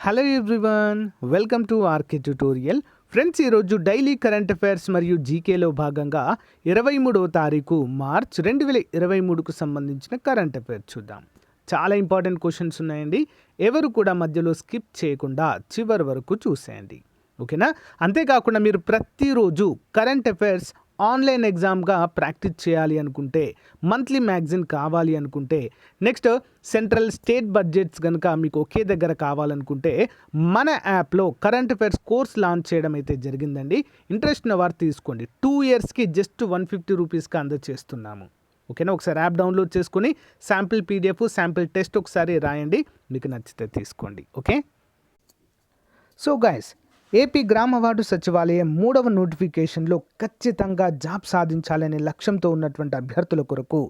Hello everyone, welcome to RK tutorial. Friends, ఈరోజు daily current affairs మరియు జీకేలో భాగంగా 23వ తారీఖు మార్చ్ 2023కు సంబంధించిన కరెంట్ అఫైర్స్ చూద్దాం. చాలా ఇంపార్టెంట్ క్వశ్చన్స్ ఉన్నాయండి. ఎవరు కూడా మధ్యలో స్కిప్ చేయకుండా చివరి వరకు చూసేయండి, ఓకేనా? అంతేకాకుండా మీరు ప్రతిరోజు కరెంట్ అఫైర్స్ ఆన్లైన్ ఎగ్జామ్గా ప్రాక్టీస్ చేయాలి అనుకుంటే, మంత్లీ మ్యాగజైన్ కావాలి అనుకుంటే, నెక్స్ట్ సెంట్రల్ స్టేట్ బడ్జెట్స్ కనుక మీకు ఒకే దగ్గర కావాలనుకుంటే మన యాప్లో కరెంట్ అఫైర్స్ కోర్స్ లాంచ్ చేయడం అయితే జరిగిందండి. ఇంట్రెస్ట్ ఉన్న వారు తీసుకోండి. 2 ఇయర్స్కి జస్ట్ 150 రూపీస్కి అందజేస్తున్నాము, ఓకేనా? ఒకసారి యాప్ డౌన్లోడ్ చేసుకొని శాంపిల్ పీడిఎఫ్, శాంపిల్ టెస్ట్ ఒకసారి రాయండి, మీకు నచ్చితే తీసుకోండి, ఓకే? సో గైస్, ఏపీ గ్రామ వార్డు సచివాలయం 3వ నోటిఫికేషన్లో ఖచ్చితంగా జాబ్ సాధించాలనే లక్ష్యంతో ఉన్నటువంటి అభ్యర్థుల కొరకు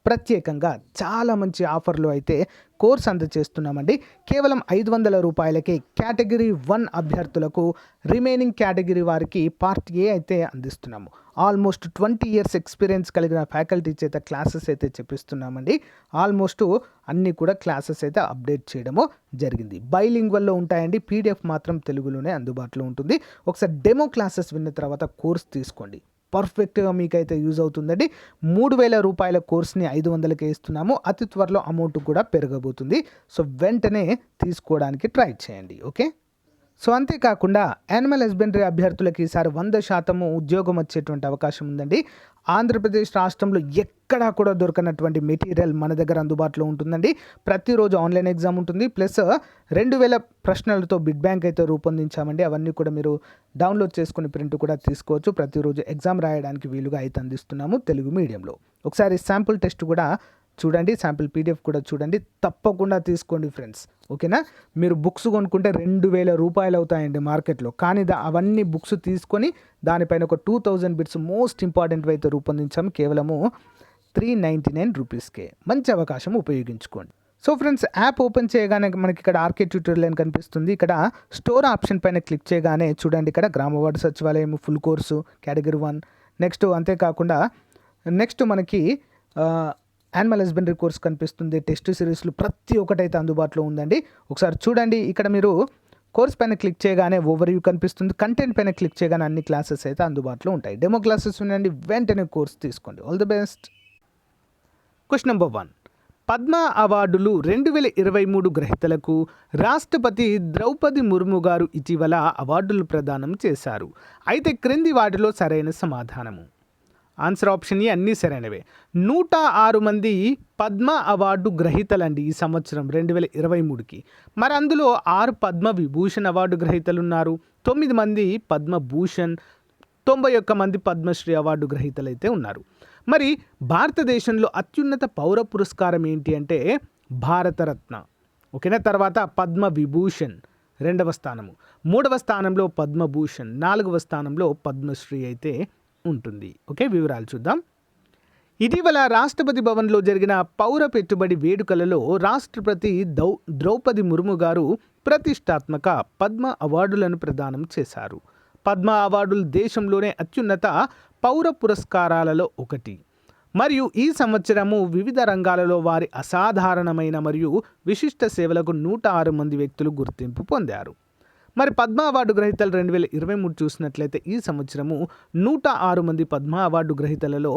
ప్రత్యేకంగా చాలా మంచి ఆఫర్లు అయితే కోర్స్ అందజేస్తున్నామండి. కేవలం 500 రూపాయలకే కేటగిరీ 1 అభ్యర్థులకు, రిమైనింగ్ కేటగిరీ వారికి పార్ట్ ఏ అయితే అందిస్తున్నాము. ఆల్మోస్ట్ 20 ఇయర్స్ ఎక్స్పీరియన్స్ కలిగిన ఫ్యాకల్టీ చేత క్లాసెస్ అయితే చెప్పిస్తున్నామండి. ఆల్మోస్ట్ అన్నీ కూడా క్లాసెస్ అయితే అప్డేట్ చేయడము జరిగింది. బైలింగ్వల్లో ఉంటాయండి. పీడిఎఫ్ మాత్రం తెలుగులోనే అందుబాటులో ఉంటుంది. ఒకసారి డెమో క్లాసెస్ విన్న తర్వాత కోర్స్ తీసుకోండి, పర్ఫెక్ట్గా మీకైతే యూజ్ అవుతుందండి. 3000 రూపాయల కోర్స్ని 500కే ఇస్తున్నాము. అతి త్వరలో అమౌంట్ కూడా పెరగబోతుంది. సో వెంటనే తీసుకోవడానికి ట్రై చేయండి, ఓకే? సో అంతేకాకుండా యానిమల్ హస్బెండరీ అభ్యర్థులకి ఈసారి 100% ఉద్యోగం వచ్చేటువంటి అవకాశం ఉందండి. ఆంధ్రప్రదేశ్ రాష్ట్రంలో ఎక్కడా కూడా దొరకనటువంటి మెటీరియల్ మన దగ్గర అందుబాటులో ఉంటుందండి. ప్రతిరోజు ఆన్లైన్ ఎగ్జామ్ ఉంటుంది, ప్లస్ 2000 ప్రశ్నలతో బిడ్ బ్యాంక్ అయితే రూపొందించామండి. అవన్నీ కూడా మీరు డౌన్లోడ్ చేసుకుని ప్రింట్ కూడా తీసుకోవచ్చు. ప్రతిరోజు ఎగ్జామ్ రాయడానికి వీలుగా అయితే అందిస్తున్నాము తెలుగు మీడియంలో. ఒకసారి శాంపుల్ టెస్ట్ కూడా చూడండి, శాంపిల్ పీడిఎఫ్ కూడా చూడండి, తప్పకుండా తీసుకోండి ఫ్రెండ్స్, ఓకేనా? మీరు బుక్స్ కొనుక్కుంటే 2000 రూపాయలు అవుతాయండి మార్కెట్లో, కానీ అవన్నీ బుక్స్ తీసుకొని దానిపైన ఒక 2000 బిట్స్ మోస్ట్ ఇంపార్టెంట్ అయితే రూపొందించాము కేవలము 399 రూపీస్కే. మంచి అవకాశం, ఉపయోగించుకోండి. సో ఫ్రెండ్స్, యాప్ ఓపెన్ చేయగానే మనకి ఇక్కడ ఆర్కే ట్యూటోరియల్ అని కనిపిస్తుంది. ఇక్కడ స్టోర్ ఆప్షన్ పైన క్లిక్ చేయగానే చూడండి, ఇక్కడ గ్రామ వార్డు సచివాలయం ఫుల్ కోర్సు కేటగిరీ 1, నెక్స్ట్ అంతేకాకుండా నెక్స్ట్ మనకి యానిమల్ హస్బెండరీ కోర్స్ కనిపిస్తుంది. టెస్ట్ సిరీస్లు ప్రతి ఒక్కటైతే అందుబాటులో ఉందండి. ఒకసారి చూడండి, ఇక్కడ మీరు కోర్స్ పైన క్లిక్ చేయగానే ఓవర్వ్యూ కనిపిస్తుంది. కంటెంట్ పైన క్లిక్ చేయగానే అన్ని క్లాసెస్ అయితే అందుబాటులో ఉంటాయి. డెమో క్లాసెస్ ఉండండి, వెంటనే కోర్స్ తీసుకోండి. All the best. Question number 1. Padma అవార్డులు 2023 గ్రహీతలకు రాష్ట్రపతి ద్రౌపది ముర్ము గారు ఇటీవల అవార్డులు ప్రదానం చేశారు. అయితే క్రింది వాటిలో సరైన సమాధానము. ఆన్సర్ ఆప్షన్ ఏ అన్నీ సరైనవే. 106 మంది పద్మ అవార్డు గ్రహీతలండి ఈ సంవత్సరం 2023కి. మరి అందులో 6 పద్మ విభూషణ్ అవార్డు గ్రహీతలు ఉన్నారు, 9 మంది పద్మభూషణ్, 91 మంది పద్మశ్రీ అవార్డు గ్రహీతలు అయితే ఉన్నారు. మరి భారతదేశంలో అత్యున్నత పౌర పురస్కారం ఏంటి అంటే భారతరత్న, ఓకేనా? తర్వాత పద్మ విభూషణ్ 2వ స్థానము, 3వ స్థానంలో పద్మభూషణ్, 4వ స్థానంలో పద్మశ్రీ అయితే ఉంటుంది, ఓకే? వివరాలు చూద్దాం. ఇటీవల రాష్ట్రపతి భవన్లో జరిగిన పౌర పెట్టుబడి వేడుకలలో రాష్ట్రపతి ద్రౌపది ముర్ము గారు ప్రతిష్టాత్మక పద్మ అవార్డులను ప్రదానం చేశారు. పద్మ అవార్డులు దేశంలోనే అత్యున్నత పౌర పురస్కారాలలో ఒకటి, మరియు ఈ సంవత్సరము వివిధ రంగాలలో వారి అసాధారణమైన మరియు విశిష్ట సేవలకు 106 మంది వ్యక్తులు గుర్తింపు పొందారు. మరి పద్మ అవార్డు గ్రహీతలు 2023 చూసినట్లయితే ఈ సంవత్సరము 106 మంది పద్మ అవార్డు గ్రహీతలలో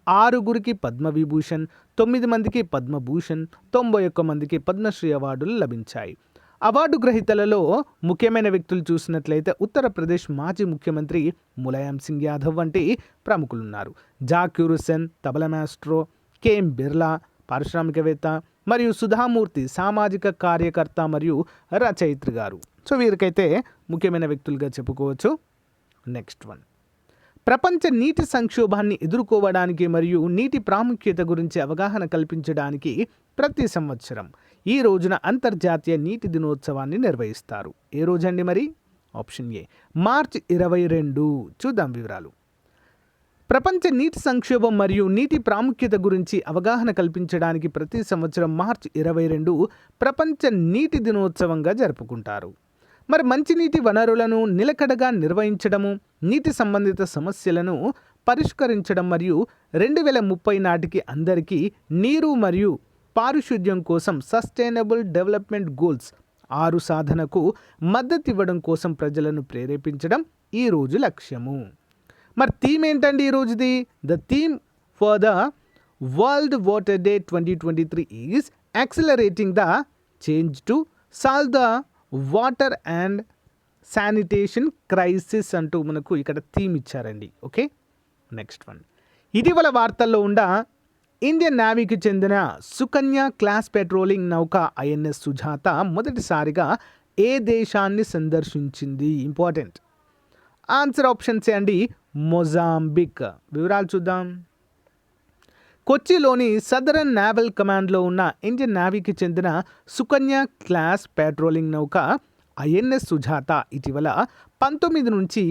6గురికి పద్మవిభూషణ్, 9 మందికి పద్మభూషణ్, 91 మందికి పద్మశ్రీ అవార్డులు లభించాయి. అవార్డు గ్రహీతలలో ముఖ్యమైన వ్యక్తులు చూసినట్లయితే ఉత్తరప్రదేశ్ మాజీ ముఖ్యమంత్రి ములాయం సింగ్ యాదవ్ వంటి ప్రముఖులున్నారు. జాకీర్ హుస్సేన్ తబలా మాస్ట్రో, కేఎం బిర్లా పారిశ్రామికవేత్త, మరియు సుధామూర్తి సామాజిక కార్యకర్త మరియు రచయిత్రి గారు. సో వీరికైతే ముఖ్యమైన వ్యక్తులుగా చెప్పుకోవచ్చు. నెక్స్ట్ 1. ప్రపంచ నీటి సంక్షోభాన్ని ఎదుర్కోవడానికి మరియు నీటి ప్రాముఖ్యత గురించి అవగాహన కల్పించడానికి ప్రతి సంవత్సరం ఈ రోజున అంతర్జాతీయ నీటి దినోత్సవాన్ని నిర్వహిస్తారు. ఏ రోజండి మరి? Option A March 22. చూద్దాం వివరాలు. ప్రపంచ నీటి సంక్షోభం మరియు నీటి ప్రాముఖ్యత గురించి అవగాహన కల్పించడానికి ప్రతి సంవత్సరం మార్చ్ 22 ప్రపంచ నీటి దినోత్సవంగా జరుపుకుంటారు. మరి మంచినీటి వనరులను నిలకడగా నిర్వహించడము, నీటి సంబంధిత సమస్యలను పరిష్కరించడం మరియు 2030 నాటికి అందరికీ నీరు మరియు పారిశుద్ధ్యం కోసం సస్టైనబుల్ డెవలప్మెంట్ గోల్స్ 6 సాధనకు మద్దతు ఇవ్వడం కోసం ప్రజలను ప్రేరేపించడం ఈ రోజు లక్ష్యము. మరి థీమ్ ఏంటండి ఈ రోజుది? The theme for the world water day 2023 is accelerating the change to solve the water and sanitation crisis అంటూ మనకు ఇక్కడ థీమ్ ఇచ్చారండి. Okay, next one. ఇటీవల వార్తల్లో ఉన్న ఇండియన్ నేవీకి చెందిన సుకన్య క్లాస్ పెట్రోలింగ్ నౌక ఐఎన్ఎస్ సుజాత మొదటిసారిగా ఏ దేశాన్ని సందర్శించింది? ఇంపార్టెంట్ ఆన్సర్ ఆప్షన్స్ అండి, మొజాంబిక్. వివరాలు చూద్దాం. కొచ్చిలోని సదరన్ నేవల్ కమాండ్లో ఉన్న ఇండియన్ నేవీకి చెందిన సుకన్య క్లాస్ పెట్రోలింగ్ నౌక ఐఎన్ఎస్ సుజాత ఇటీవల 19 నుంచి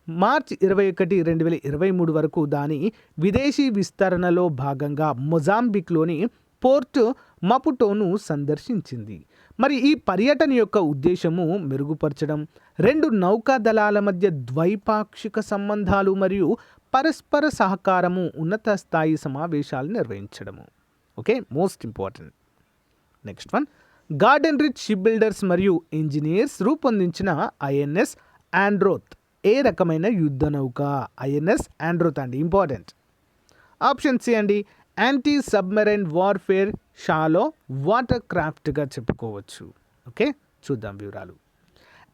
మార్చి 21, 2023 వరకు దాని విదేశీ విస్తరణలో భాగంగా మొజాంబిక్లోని పోర్ట్ మపుటోను సందర్శించింది. మరి ఈ పర్యటన యొక్క ఉద్దేశము మెరుగుపరచడం, 2 నౌకా దళాల మధ్య ద్వైపాక్షిక సంబంధాలు మరియు పరస్పర సహకారము, ఉన్నత స్థాయి సమావేశాలు నిర్వహించడము. Okay, most important. Next one. Garden reach ship builders మరియు ఇంజనీర్స్ రూపొందించిన ఐఎన్ఎస్ ఆండ్రోత్ ఏ రకమైన యుద్ధ నౌక? ఐఎన్ఎస్ ఆండ్రోత్ అండి, ఇంపార్టెంట్. ఆప్షన్ సి అండి, anti submarine warfare shallow water క్రాఫ్ట్గా చెప్పుకోవచ్చు. ఓకే, చూద్దాం వివరాలు.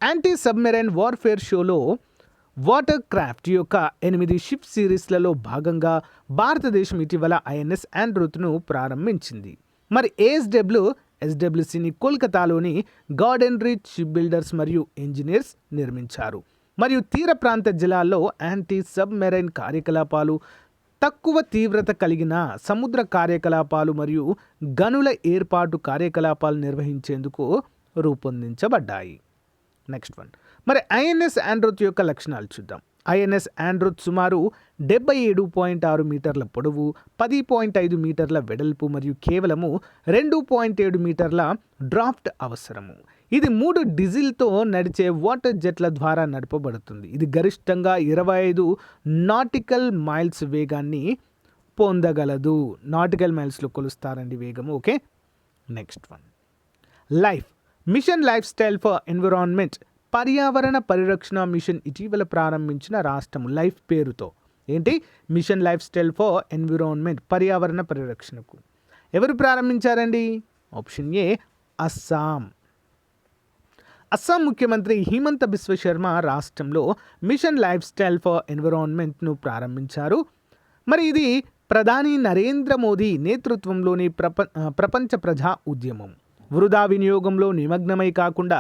Anti submarine warfare shallow water craft యొక్క 8 షిప్ సిరీస్లలో భాగంగా భారతదేశం ఇటీవల ఐఎన్ఎస్ ఆండ్రోత్ను ప్రారంభించింది. మరి ఎస్డబ్ల్యూసిని కోల్కతాలోని గార్డెన్ రిచ్ షిప్ బిల్డర్స్ మరియు ఇంజనీర్స్ నిర్మించారు. మరియు తీర ప్రాంత జలాల్లో యాంటీ సబ్మెరైన్ కార్యకలాపాలు, తక్కువ తీవ్రత కలిగిన సముద్ర కార్యకలాపాలు మరియు గనుల ఏర్పాటు కార్యకలాపాలు నిర్వహించేందుకు రూపొందించబడ్డాయి. Next one. మరి ఐఎన్ఎస్ ఆండ్రోత్ యొక్క లక్షణాలు చూద్దాం. ఐఎన్ఎస్ ఆండ్రోత్ సుమారు 77.6 మీటర్ల పొడవు, 10.5 మీటర్ల వెడల్పు మరియు కేవలము 2.7 మీటర్ల డ్రాఫ్ట్ అవసరము. ఇది 3 డీజిల్తో నడిచే వాటర్ జెట్ల ద్వారా నడపబడుతుంది. ఇది గరిష్టంగా 25 నాటికల్ మైల్స్ వేగాన్ని పొందగలదు. నాటికల్ మైల్స్లో కొలుస్తారండి వేగము. Okay, next one. Mission life style for environment పర్యావరణ పరిరక్షణ మిషన్ ఇటీవల ప్రారంభించిన రాష్ట్రం లైఫ్ పేరుతో. ఏంటి? Mission life style for environment, పర్యావరణ పరిరక్షణకు. ఎవరు ప్రారంభించారండి? Option A, Assam. అస్సాం ముఖ్యమంత్రి హిమంత బిశ్వ శర్మ రాష్ట్రంలో మిషన్ లైఫ్ స్టైల్ ఫర్ ఎన్విరాన్మెంట్ను ప్రారంభించారు. మరి ఇది ప్రధాని నరేంద్ర మోదీ నేతృత్వంలోని ప్రపంచ ప్రజా ఉద్యమం. వృధా వినియోగంలో నిమగ్నమై కాకుండా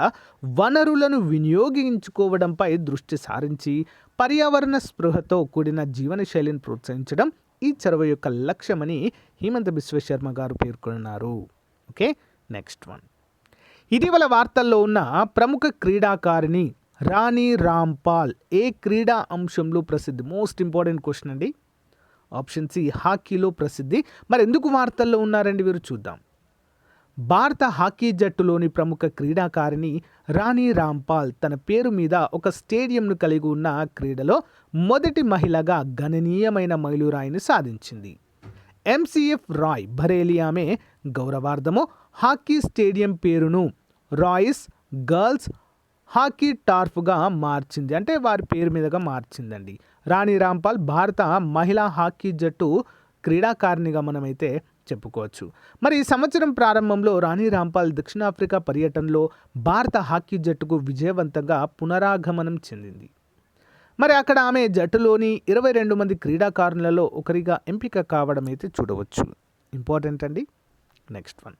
వనరులను వినియోగించుకోవడంపై దృష్టి సారించి పర్యావరణ స్పృహతో కూడిన జీవనశైలిని ప్రోత్సహించడం ఈ చొరవ యొక్క లక్ష్యమని హిమంత బిశ్వ శర్మ గారు పేర్కొన్నారు. Okay, next one. ఇటీవల వార్తల్లో ఉన్న ప్రముఖ క్రీడాకారిణి రాణి రాంపాల్ ఏ క్రీడా అంశంలో ప్రసిద్ధి? మోస్ట్ ఇంపార్టెంట్ క్వశ్చన్ అండి. ఆప్షన్ సి, హాకీలో ప్రసిద్ధి. మరి ఎందుకు వార్తల్లో ఉన్నారండి వీరు? చూద్దాం. భారత హాకీ జట్టులోని ప్రముఖ క్రీడాకారిణి రాణి రాంపాల్ తన పేరు మీద ఒక స్టేడియంను కలిగి ఉన్న క్రీడలో మొదటి మహిళగా గణనీయమైన మైలురాయిని సాధించింది. ఎంసీఎఫ్ రాయ్ బరేలీ ఆమె గౌరవార్థము హాకీ స్టేడియం పేరును రాయిస్ గర్ల్స్ హాకీ టార్ఫ్గా మార్చింది. అంటే వారి పేరు మీదుగా మార్చిందండి. రాణి రాంపాల్ భారత మహిళా హాకీ జట్టు క్రీడాకారిణిగా మనమైతే చెప్పుకోవచ్చు. మరి ఈ సంవత్సరం ప్రారంభంలో రాణి రాంపాల్ దక్షిణాఫ్రికా పర్యటనలో భారత హాకీ జట్టుకు విజయవంతంగా పునరాగమనం చెందింది. మరి అక్కడ ఆమె జట్టులోని 22 మంది క్రీడాకారులలో ఒకరిగా ఎంపిక కావడం అయితే చూడవచ్చు. ఇంపార్టెంట్ అండి. Next one.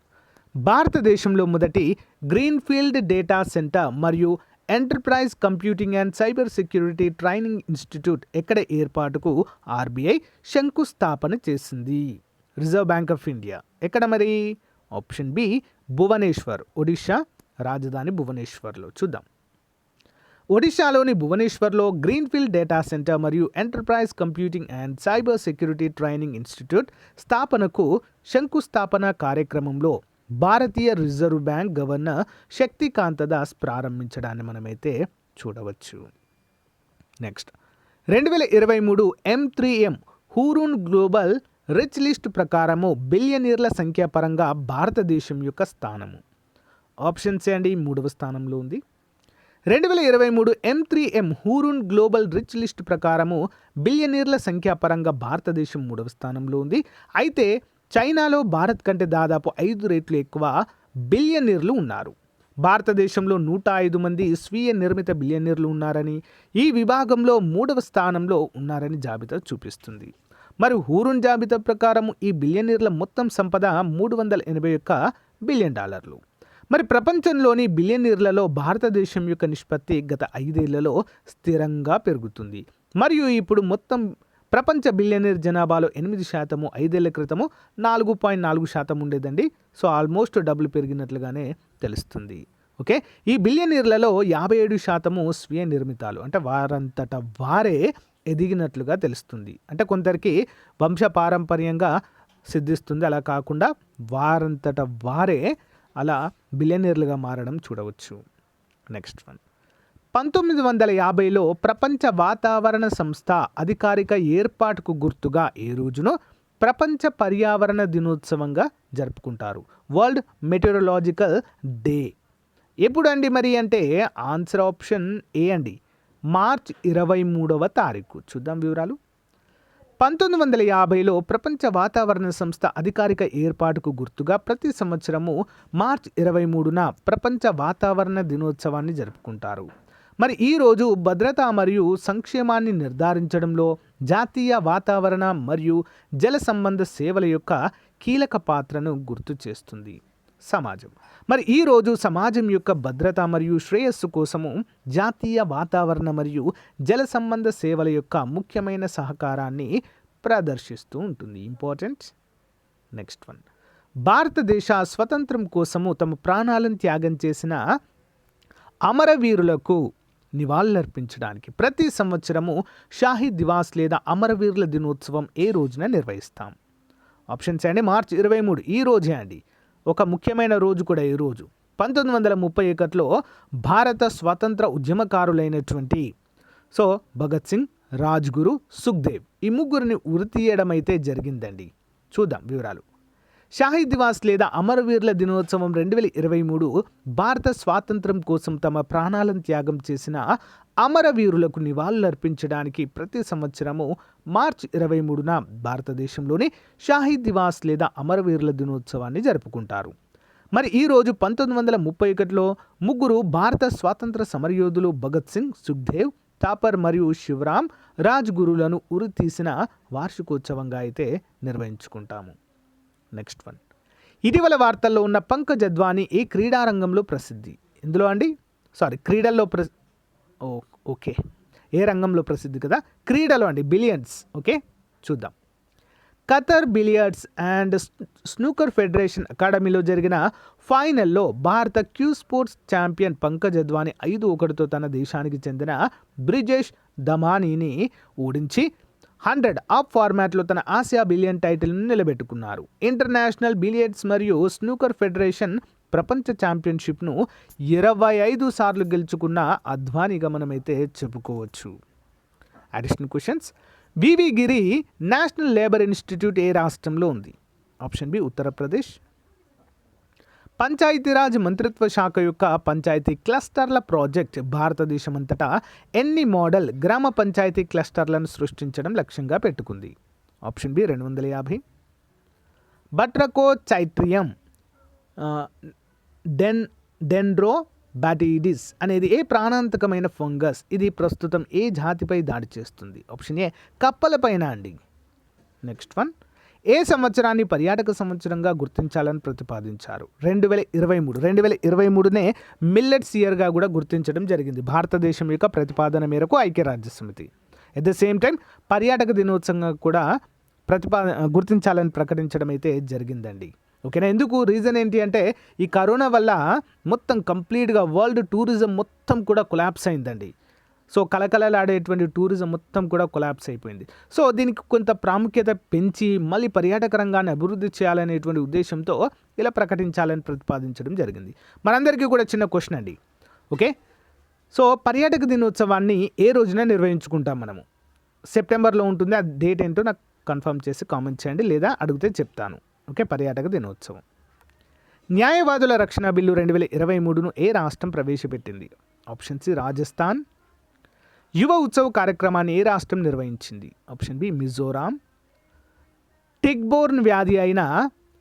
భారతదేశంలో మొదటి గ్రీన్ఫీల్డ్ డేటా సెంటర్ మరియు enterprise computing and cyber security training institute ఎక్కడ ఏర్పాటుకు ఆర్బీఐ శంకుస్థాపన చేసింది? Reserve Bank of India. ఎక్కడ మరి? ఆప్షన్ బి, భువనేశ్వర్, ఒడిషా రాజధాని భువనేశ్వర్లో. చూద్దాం. ఒడిషాలోని భువనేశ్వర్లో గ్రీన్ఫీల్డ్ డేటా సెంటర్ మరియు enterprise computing and cyber security training institute స్థాపనకు శంకుస్థాపన కార్యక్రమంలో భారతీయ Reserve Bank governor Shaktikanta Das ప్రారంభించడాన్ని మనమైతే చూడవచ్చు. Next. 2023 M3M Hurun global rich list ప్రకారము బిలియనీర్ల సంఖ్య పరంగా భారతదేశం యొక్క స్థానము. ఆప్షన్ సి అండి 3వ స్థానంలో ఉంది. 2023 M3M హూరున్ గ్లోబల్ రిచ్ లిస్ట్ ప్రకారము బిలియనీర్ల సంఖ్యాపరంగా భారతదేశం 3వ స్థానంలో ఉంది. అయితే చైనాలో భారత్ కంటే దాదాపు 5 రెట్లు ఎక్కువ బిలియనీర్లు ఉన్నారు. భారతదేశంలో 105 మంది స్వీయ నిర్మిత బిలియనీర్లు ఉన్నారని, ఈ విభాగంలో 3వ స్థానంలో ఉన్నారని జాబితా చూపిస్తుంది. మరి హూరున్ జాబితా ప్రకారం ఈ బిలియనీర్ల మొత్తం సంపద $381 బిలియన్. మరి ప్రపంచంలోని బిలియనీర్లలో భారతదేశం యొక్క నిష్పత్తి గత 5 ఏళ్లలో స్థిరంగా పెరుగుతుంది. మరియు ఇప్పుడు మొత్తం ప్రపంచ బిలియనీర్ జనాభాలో 8%, 5 ఏళ్ల క్రితము 4.4% ఉండేదండి. సో ఆల్మోస్ట్ డబుల్ పెరిగినట్లుగానే తెలుస్తుంది. ఓకే, ఈ బిలియనీర్లలో 57% స్వీయ నిర్మితాలు, అంటే వారంతట వారే ఎదిగినట్లుగా తెలుస్తుంది. అంటే కొందరికి వంశపారంపర్యంగా సిద్ధిస్తుంది, అలా కాకుండా వారంతట వారే అలా బిలియనీర్లుగా మారడం చూడవచ్చు. నెక్స్ట్ వన్, 1950లో ప్రపంచ వాతావరణ సంస్థ అధికారిక ఏర్పాటుకు గుర్తుగా ఏ రోజును ప్రపంచ పర్యావరణ దినోత్సవంగా జరుపుకుంటారు? World meteorological day. ఎప్పుడు అండి మరి అంటే ఆన్సర్ ఆప్షన్ ఏ అండి, మార్చ్ 23వ తారీఖు. చూద్దాం వివరాలు. 1950లో ప్రపంచ వాతావరణ సంస్థ అధికారిక ఏర్పాటుకు గుర్తుగా ప్రతి సంవత్సరము మార్చ్ 23న ప్రపంచ వాతావరణ దినోత్సవాన్ని జరుపుకుంటారు. మరి ఈరోజు భద్రత మరియు సంక్షేమాన్ని నిర్ధారించడంలో జాతీయ వాతావరణ మరియు జల సంబంధ సేవల యొక్క కీలక పాత్రను గుర్తు చేస్తుంది సమాజం. మరి ఈరోజు సమాజం యొక్క భద్రత మరియు శ్రేయస్సు కోసము జాతీయ వాతావరణ మరియు జల సంబంధ సేవల యొక్క ముఖ్యమైన సహకారాన్ని ప్రదర్శిస్తూ ఉంటుంది. ఇంపార్టెంట్. నెక్స్ట్ వన్, భారతదేశ స్వతంత్రం కోసము తమ ప్రాణాలను త్యాగం చేసిన అమరవీరులకు నివాళులర్పించడానికి ప్రతి సంవత్సరము షాహీద్ దివాస్ లేదా అమరవీరుల దినోత్సవం ఏ రోజున నిర్వహిస్తాం? ఆప్షన్స్ అండి, మార్చ్ 23 ఈ రోజే అండి. ఒక ముఖ్యమైన రోజు కూడా ఈ రోజు. 1931లో భారత స్వాతంత్ర ఉద్యమకారులైనటువంటి భగత్ సింగ్, రాజ్గురు, సుఖ్దేవ్ ఈ ముగ్గురిని ఉరితీయడం అయితే జరిగిందండి. చూద్దాం వివరాలు. షాహీద్ దివాస్ లేదా అమరవీరుల దినోత్సవం 2023 భారత స్వాతంత్రం కోసం తమ ప్రాణాలను త్యాగం చేసిన అమరవీరులకు నివాళులర్పించడానికి ప్రతి సంవత్సరము మార్చ్ 23న భారతదేశంలోని షాహీద్ దివాస్ లేదా అమరవీరుల దినోత్సవాన్ని జరుపుకుంటారు. మరి ఈరోజు 1931లో ముగ్గురు భారత స్వాతంత్ర సమరయోధులు భగత్ సింగ్, సుఖ్దేవ్, థాపర్ మరియు శివరాం రాజ్గురులను ఉరితీసిన వార్షికోత్సవంగా అయితే నిర్వహించుకుంటాము. నెక్స్ట్ వన్, ఇటీవల వార్తల్లో ఉన్న పంకజ్ అద్వానీ ఏ క్రీడారంగంలో ప్రసిద్ధి? ఇందులో అండి క్రీడల్లో ఓకే, ఏ రంగంలో ప్రసిద్ధి కదా? క్రీడలో అండి, బిలియర్డ్స్. ఓకే, చూద్దాం. Qatar billiards and snooker federation అకాడమీలో జరిగిన ఫైనల్లో భారత cue sports champion Pankaj Advani 5-1తో తన దేశానికి చెందిన బ్రిజేష్ దమానీని ఓడించి 100 ఆప్ ఫార్మాట్లో తన ఆసియా బిలియన్ టైటిల్ను నిలబెట్టుకున్నారు. ఇంటర్నేషనల్ బిలియర్డ్స్ మరియు స్నూకర్ ఫెడరేషన్ ప్రపంచ ఛాంపియన్షిప్ను 25 సార్లు గెలుచుకున్న అద్వానీగా మనమైతే చెప్పుకోవచ్చు. అడిషనల్ క్వశ్చన్స్, వివి గిరి నేషనల్ లేబర్ ఇన్స్టిట్యూట్ ఏ రాష్ట్రంలో ఉంది? Option B Uttar Pradesh. పంచాయతీరాజ్ మంత్రిత్వ శాఖ యొక్క పంచాయతీ క్లస్టర్ల ప్రాజెక్ట్ భారతదేశం అంతటా ఎన్ని మోడల్ గ్రామ పంచాయతీ క్లస్టర్లను సృష్టించడం లక్ష్యంగా పెట్టుకుంది? Option B 250. బట్రకోచైట్రియం డెండ్రోబాటిడిస్ అనేది ఏ ప్రాణాంతకమైన ఫంగస్? ఇది ప్రస్తుతం ఏ జాతిపై దాడి చేస్తుంది? ఆప్షన్ ఏ కప్పలపైన అండి. నెక్స్ట్ వన్, ఏ సంవత్సరాన్ని పర్యాటక సంవత్సరంగా గుర్తించాలని ప్రతిపాదించారు? 2023నే మిల్లెట్స్ ఇయర్గా కూడా గుర్తించడం జరిగింది భారతదేశం యొక్క ప్రతిపాదన మేరకు ఐక్యరాజ్య సమితి. ఎట్ ద సేమ్ టైం పర్యాటక దినోత్సవంగా కూడా గుర్తించాలని ప్రకటించడం అయితే జరిగిందండి. ఓకేనా? ఎందుకు? రీజన్ ఏంటి అంటే ఈ కరోనా వల్ల మొత్తం కంప్లీట్గా వరల్డ్ టూరిజం మొత్తం కూడా కొలాప్స్ అయిందండి. సో కలకలలాడేటువంటి టూరిజం మొత్తం కూడా కొలాప్స్ అయిపోయింది. సో దీనికి కొంత ప్రాముఖ్యత పెంచి మళ్ళీ పర్యాటక రంగాన్ని అభివృద్ధి చేయాలనేటువంటి ఉద్దేశంతో ఇలా ప్రకటించాలని ప్రతిపాదించడం జరిగింది. మనందరికీ కూడా చిన్న క్వశ్చన్ అండి. ఓకే, సో పర్యాటక దినోత్సవాన్ని ఏ రోజున నిర్వహించుకుంటాం మనము? సెప్టెంబర్లో ఉంటుంది. ఆ డేట్ ఏంటో నాకు కన్ఫర్మ్ చేసి కామెంట్ చేయండి, లేదా అడిగితే చెప్తాను. ఓకే, పర్యాటక దినోత్సవం న్యాయవాదుల రక్షణ బిల్లు 2023ను ఏ రాష్ట్రం ప్రవేశపెట్టింది? Option C Rajasthan. యువ ఉత్సవ్ కార్యక్రమాన్ని ఏ రాష్ట్రం నిర్వహించింది? Option B Mizoram. టిక్బోర్న్ వ్యాధి అయిన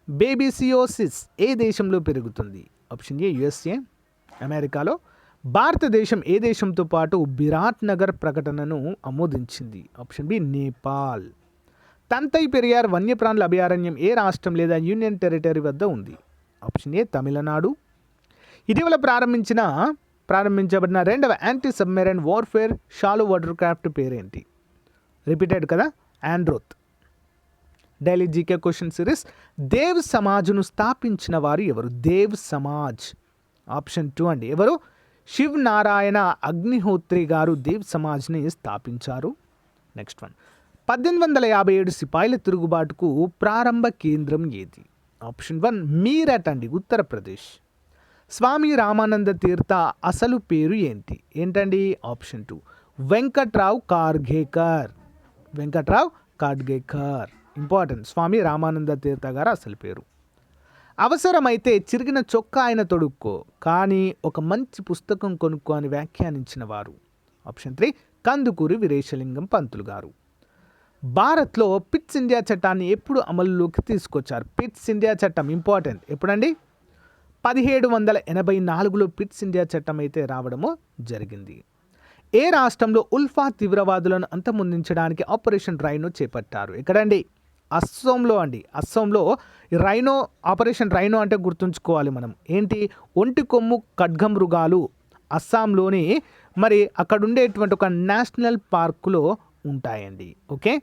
బేబిసియోసిస్ ఏ దేశంలో పెరుగుతుంది? Option A USA. అమెరికాలో. భారతదేశం ఏ దేశంతో పాటు బిరాట్ నగర్ ప్రకటనను ఆమోదించింది? Option B Nepal. తంతై పెరియార్ వన్యప్రాణుల అభయారణ్యం ఏ రాష్ట్రం లేదా యూనియన్ టెరిటరీ వద్ద ఉంది? Option A Tamil Nadu. ఇటీవల ప్రారంభించబడిన రెండవ anti submarine warfare shallow water craft పేరేంటి? రిపీటెడ్ కదా, Androth. Daily GK question series. Dev సమాజ్ను స్థాపించిన వారు ఎవరు? దేవ్ సమాజ్. ఆప్షన్ 2 అండి. ఎవరు? శివ్ నారాయణ అగ్నిహోత్రి గారు దేవ్ సమాజ్ని స్థాపించారు. Next one. 1857 సిపాయిల తిరుగుబాటుకు ప్రారంభ కేంద్రం ఏది? ఆప్షన్ 1 మీరట్ అండి, ఉత్తరప్రదేశ్. స్వామి రామానంద తీర్థ అసలు పేరు ఏంటండి? ఆప్షన్ 2 వెంకట్రావు ఖార్డ్గేకర్. వెంకట్రావు ఖార్డ్గేకర్ ఇంపార్టెంట్. స్వామి రామానంద తీర్థ గారు అసలు పేరు. అవసరమైతే చిరిగిన చొక్కా ఆయన తొడుక్కో, కానీ ఒక మంచి పుస్తకం కొనుక్కో అని వ్యాఖ్యానించిన వారు? ఆప్షన్ 3 కందుకూరి వీరేశలింగం పంతులు గారు. భారత్లో పిట్స్ ఇండియా చట్టాన్ని ఎప్పుడు అమలులోకి తీసుకొచ్చారు? పిట్స్ ఇండియా చట్టం ఇంపార్టెంట్. ఎప్పుడండి? 1784లో పిట్స్ ఇండియా చట్టం అయితే రావడము జరిగింది. ఏ రాష్ట్రంలో ఉల్ఫా తీవ్రవాదులను అంతమొందించడానికి ఆపరేషన్ రైనో చేపట్టారు? ఎక్కడండి? అస్సోంలో అండి. అస్సోంలో రైనో, ఆపరేషన్ రైనో అంటే గుర్తుంచుకోవాలి మనం. ఏంటి? ఒంటి కొమ్ము ఖడ్గమృగాలు అస్సాంలోని మరి అక్కడ ఉండేటువంటి ఒక నేషనల్ పార్కులో ఉంటాయండి. ఓకే,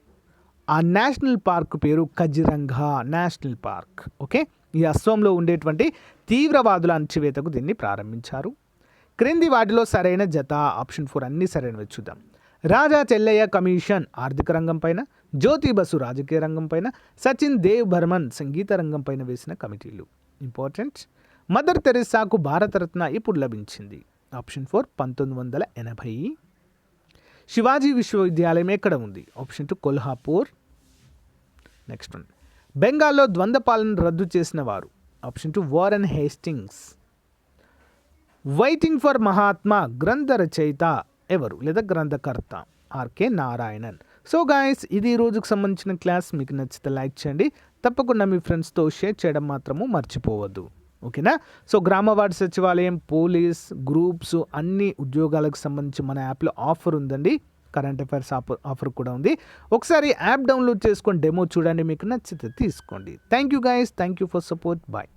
ఆ నేషనల్ పార్క్ పేరు కజిరంగా నేషనల్ పార్క్. ఓకే, ఈ అస్సోంలో ఉండేటువంటి తీవ్రవాదుల అణచివేతకు దీన్ని ప్రారంభించారు. క్రింది వాటిలో సరైన జత? ఆప్షన్ 4 అన్నీ సరైనవి. చూద్దాం. రాజా చెల్లయ్య కమిషన్ ఆర్థిక రంగం పైన, జ్యోతి బసు రాజకీయ రంగం పైన, సచిన్ దేవ్ బర్మన్ సంగీత రంగం పైన వేసిన కమిటీలు. ఇంపార్టెంట్. మదర్ తెరెసాకు భారతరత్న ఎప్పుడు లభించింది? ఆప్షన్ 4 1980. శివాజీ విశ్వవిద్యాలయం ఎక్కడ ఉంది? ఆప్షన్ 2 కొల్హాపూర్. Next one. బెంగాల్లో ద్వంద్వ పాలన రద్దు చేసిన వారు? Option 2 Warren Hastings. Waiting for Mahatma గ్రంథ రచయిత ఎవరు లేదా గ్రంథకర్త? ఆర్కే నారాయణన్. సో గాయస్, ఇది ఈ రోజుకు సంబంధించిన క్లాస్. మీకు నచ్చితే లైక్ చేయండి, తప్పకుండా మీ ఫ్రెండ్స్తో షేర్ చేయడం మాత్రము మర్చిపోవద్దు. ఓకేనా? సో గ్రామ వార్డు సచివాలయం, పోలీస్, గ్రూప్స్ అన్ని ఉద్యోగాలకు సంబంధించి మన యాప్లో ఆఫర్ ఉందండి. కరెంట్ అఫైర్స్ ఆఫర్ కూడా ఉంది. ఒకసారి యాప్ డౌన్లోడ్ చేసుకొని డెమో చూడండి, మీకు నచ్చితే తీసుకోండి. Thank you guys, thank you for support. Bye.